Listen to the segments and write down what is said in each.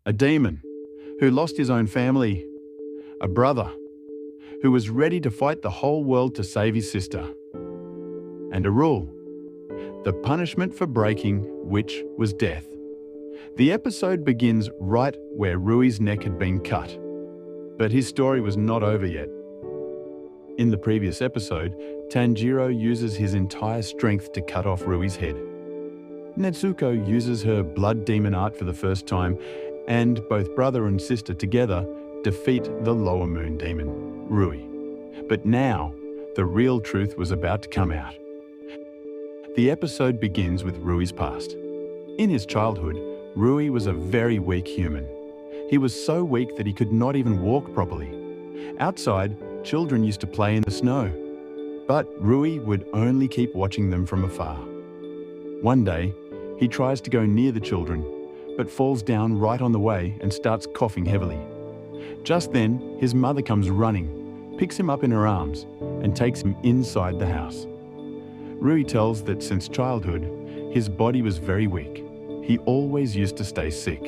A demon who lost his own family, a brother who was ready to fight the whole world to save his sister, and a rule: the punishment for breaking which was death. The episode begins right where Rui's neck had been cut, but his story was not over yet. In the previous episode, Tanjiro uses his entire strength to cut off Rui's head. Nezuko uses her blood demon art for the first time, and both brother and sister together defeat the lower moon demon, Rui. But now, the real truth was about to come out. The episode begins with Rui's past. In his childhood, Rui was a very weak human. He was so weak that he could not even walk properly. Outside, children used to play in the snow, but Rui would only keep watching them from afar. One day, he tries to go near the children, but falls down right on the way and starts coughing heavily. Just then, his mother comes running, picks him up in her arms, and takes him inside the house. Rui tells that since childhood, his body was very weak. He always used to stay sick.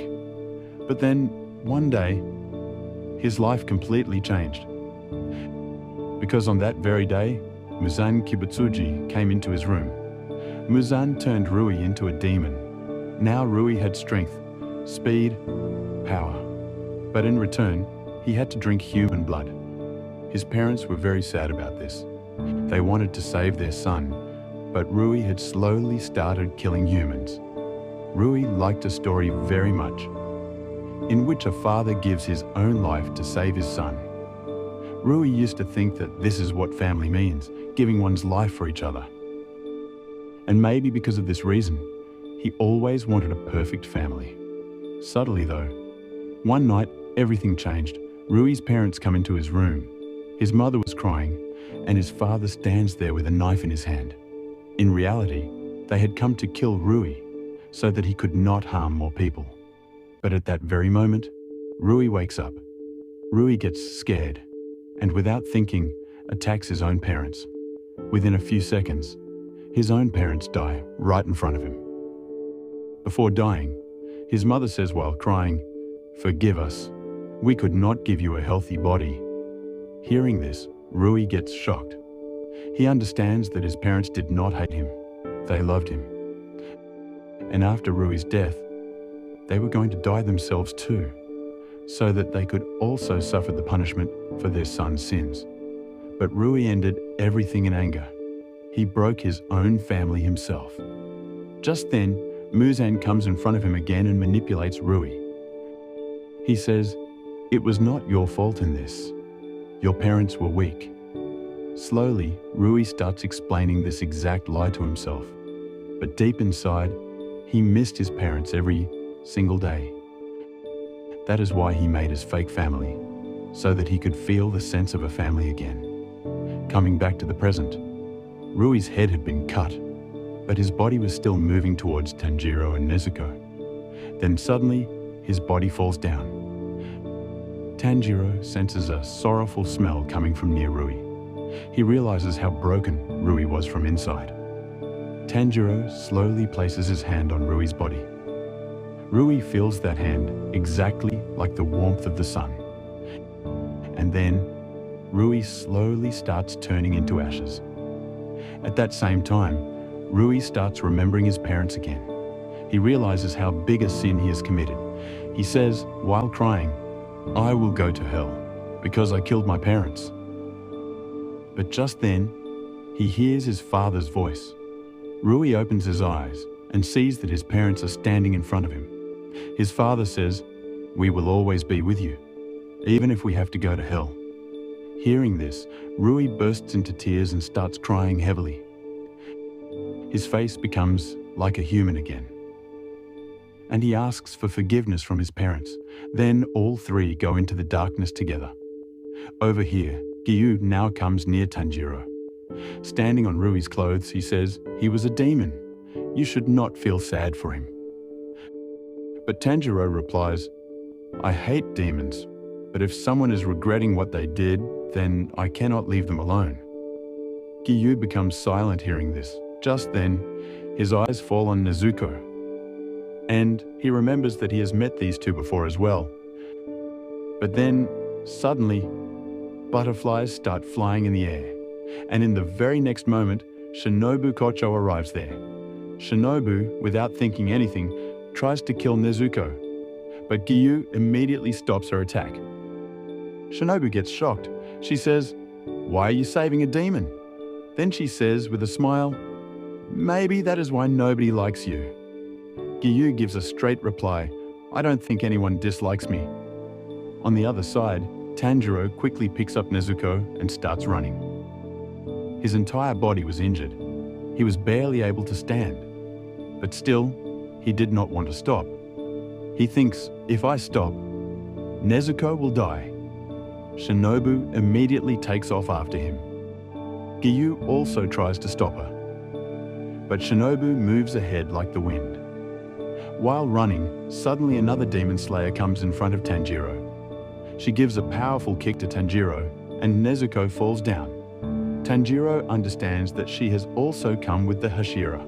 But then, one day, his life completely changed. Because on that very day, Muzan Kibutsuji came into his room. Muzan turned Rui into a demon. Now Rui had strength, speed, power. But in return, he had to drink human blood. His parents were very sad about this. They wanted to save their son, but Rui had slowly started killing humans. Rui liked a story very much, in which a father gives his own life to save his son. Rui used to think that this is what family means, giving one's life for each other. And maybe because of this reason, he always wanted a perfect family. Subtly though, one night everything changed. Rui's parents come into his room. His mother was crying, and his father stands there with a knife in his hand. In reality, they had come to kill Rui, so that he could not harm more people. But at that very moment, Rui wakes up. Rui gets scared, and without thinking, attacks his own parents. Within a few seconds, his own parents die right in front of him. Before dying, his mother says while crying, "Forgive us. We could not give you a healthy body." Hearing this, Rui gets shocked. He understands that his parents did not hate him. They loved him. And after Rui's death, they were going to die themselves too, so that they could also suffer the punishment for their son's sins. But Rui ended everything in anger. He broke his own family himself. Just then, Muzan comes in front of him again and manipulates Rui. He says, "It was not your fault in this. Your parents were weak." Slowly, Rui starts explaining this exact lie to himself. But deep inside, he missed his parents every single day. That is why he made his fake family, so that he could feel the sense of a family again. Coming back to the present, Rui's head had been cut, but his body was still moving towards Tanjiro and Nezuko. Then suddenly, his body falls down. Tanjiro senses a sorrowful smell coming from near Rui. He realizes how broken Rui was from inside. Tanjiro slowly places his hand on Rui's body. Rui feels that hand exactly like the warmth of the sun. And then, Rui slowly starts turning into ashes. At that same time, Rui starts remembering his parents again. He realizes how big a sin he has committed. He says, while crying, "I will go to hell because I killed my parents." But just then, he hears his father's voice. Rui opens his eyes and sees that his parents are standing in front of him. His father says, "We will always be with you, even if we have to go to hell." Hearing this, Rui bursts into tears and starts crying heavily. His face becomes like a human again. And he asks for forgiveness from his parents. Then all three go into the darkness together. Over here, Gyu now comes near Tanjiro. Standing on Rui's clothes, he says, "He was a demon. You should not feel sad for him." But Tanjiro replies, "I hate demons, but if someone is regretting what they did, then I cannot leave them alone." Gyu becomes silent hearing this. Just then, his eyes fall on Nezuko. And he remembers that he has met these two before as well. But then, suddenly, butterflies start flying in the air. And in the very next moment, Shinobu Kocho arrives there. Shinobu, without thinking anything, tries to kill Nezuko, but Giyu immediately stops her attack. Shinobu gets shocked. She says, "Why are you saving a demon?" Then she says with a smile, "Maybe that is why nobody likes you." Giyu gives a straight reply, "I don't think anyone dislikes me." On the other side, Tanjiro quickly picks up Nezuko and starts running. His entire body was injured. He was barely able to stand. But still, he did not want to stop. He thinks, if I stop, Nezuko will die. Shinobu immediately takes off after him. Giyu also tries to stop her. But Shinobu moves ahead like the wind. While running, suddenly another demon slayer comes in front of Tanjiro. She gives a powerful kick to Tanjiro, and Nezuko falls down. Tanjiro understands that she has also come with the Hashira.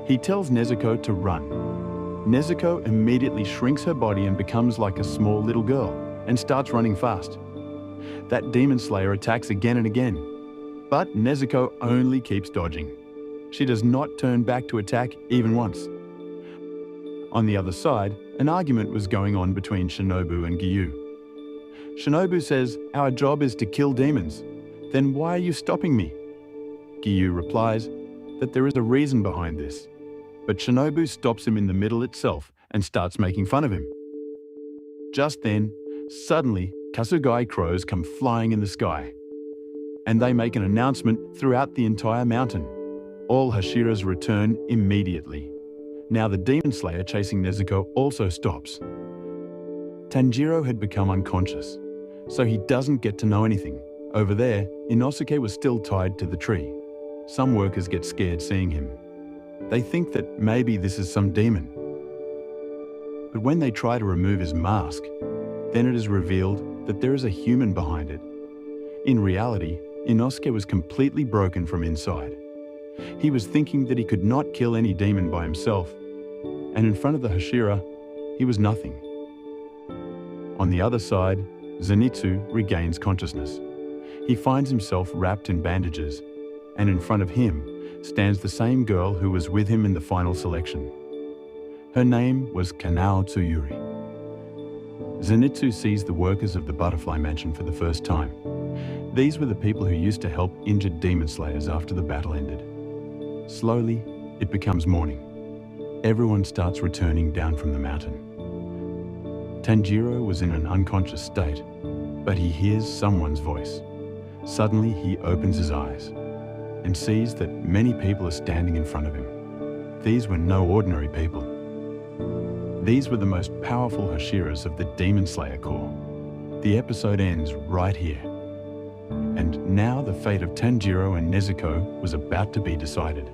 He tells Nezuko to run. Nezuko immediately shrinks her body and becomes like a small little girl and starts running fast. That demon slayer attacks again and again, but Nezuko only keeps dodging. She does not turn back to attack even once. On the other side, an argument was going on between Shinobu and Giyu. Shinobu says, "Our job is to kill demons. Then why are you stopping me?" Giyu replies that there is a reason behind this. But Shinobu stops him in the middle itself and starts making fun of him. Just then, suddenly, Kasugai crows come flying in the sky. And they make an announcement throughout the entire mountain. All Hashiras return immediately. Now the demon slayer chasing Nezuko also stops. Tanjiro had become unconscious, so he doesn't get to know anything. Over there, Inosuke was still tied to the tree. Some workers get scared seeing him. They think that maybe this is some demon. But when they try to remove his mask, then it is revealed that there is a human behind it. In reality, Inosuke was completely broken from inside. He was thinking that he could not kill any demon by himself, and in front of the Hashira, he was nothing. On the other side, Zenitsu regains consciousness. He finds himself wrapped in bandages, and in front of him stands the same girl who was with him in the final selection. Her name was Kanao Tsuyuri. Zenitsu sees the workers of the Butterfly Mansion for the first time. These were the people who used to help injured demon slayers after the battle ended. Slowly, it becomes morning. Everyone starts returning down from the mountain. Tanjiro was in an unconscious state, but he hears someone's voice. Suddenly, he opens his eyes and sees that many people are standing in front of him. These were no ordinary people. These were the most powerful Hashiras of the Demon Slayer Corps. The episode ends right here. And now the fate of Tanjiro and Nezuko was about to be decided.